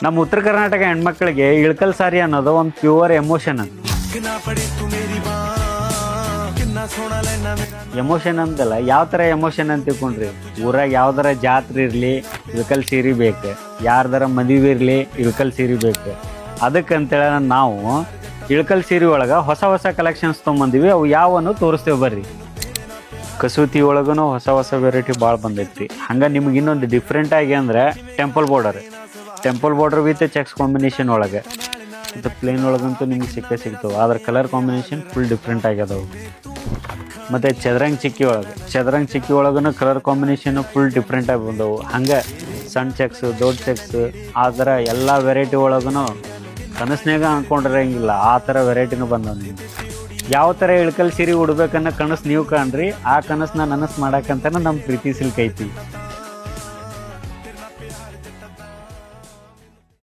ನಮ್ಮ ಉತ್ತರ ಕರ್ನಾಟಕ ಹೆಣ್ಮಕ್ಳಿಗೆ ಇಳ್ಕಲ್ ಸಾರಿ ಅನ್ನೋದು ಒಂದು ಪ್ಯೂರ್ ಎಮೋಷನ್ ಅಂತ. ಎಮೋಷನ್ ಅಂತಲ್ಲ, ಯಾವ ಥರ ಎಮೋಷನ್ ಅಂತ ತಿಳ್ಕೊಂಡ್ರಿ, ಊರಾಗ ಯಾವ್ದಾರ ಜಾತ್ರೆ ಇರಲಿ ಇಳ್ಕಲ್ ಸೀರೆ ಬೇಕು, ಯಾರ್ದಾರ ಮದುವೆ ಇರಲಿ ಇಳ್ಕಲ್ ಸೀರೆ ಬೇಕು. ಅದಕ್ಕಂತೇಳಿ ನಾವು ಇಳ್ಕಲ್ ಸೀರೆ ಒಳಗೆ ಹೊಸ ಹೊಸ ಕಲೆಕ್ಷನ್ಸ್ ತೊಗೊಂಬಂದಿವಿ. ಅವು ಯಾವನ್ನು ತೋರಿಸ್ತೇವೆ ಬರ್ರಿ. ಕಸೂತಿ ಒಳಗೂ ಹೊಸ ಹೊಸ ವೆರೈಟಿ ಭಾಳ ಬಂದೈತಿ. ಹಂಗೆ ನಿಮ್ಗೆ ಇನ್ನೊಂದು ಡಿಫ್ರೆಂಟಾಗಿ ಅಂದರೆ temple border with cheques combination ಒಳಗೆ, ಮತ್ತು ಪ್ಲೇನ್ ಒಳಗಂತೂ ನಿಮ್ಗೆ ಸಿಗ್ತವೆ. ಅದ್ರ ಕಲರ್ ಕಾಂಬಿನೇಷನ್ ಫುಲ್ ಡಿಫ್ರೆಂಟ್ ಆಗ್ಯದವು. ಮತ್ತು ಚದರಂಗ್ ಚಿಕ್ಕಿ ಒಳಗೂ ಕಲರ್ ಕಾಂಬಿನೇಷನ್ ಫುಲ್ ಡಿಫ್ರೆಂಟಾಗಿ ಬಂದವು. ಹಂಗೆ ಸಣ್ಣ ಚೆಕ್ಸು ದೊಡ್ಡ ಚೆಕ್ಸು ಆ ಥರ ಎಲ್ಲ ವೆರೈಟಿ ಒಳಗೂ ಕನಸ್ನಾಗ ಅಂದ್ಕೊಂಡಿರಂಗಿಲ್ಲ ಆ ಥರ ವೆರೈಟಿನೂ ಬಂದವು. ನಿಮ್ಗೆ ಯಾವ ಥರ ಇಳ್ಕಲ್ ಸೀರೆ ಉಡ್ಬೇಕನ್ನೋ ಕನಸು ನೀವು ಕಾಣ್ರಿ, ಆ ಕನಸನ್ನ ನನಸು ಮಾಡಕ್ಕಂತನೇ ನಮ್ಮ ಪ್ರೀತಿ ಸಿಲ್ಕ್ ಐತಿ.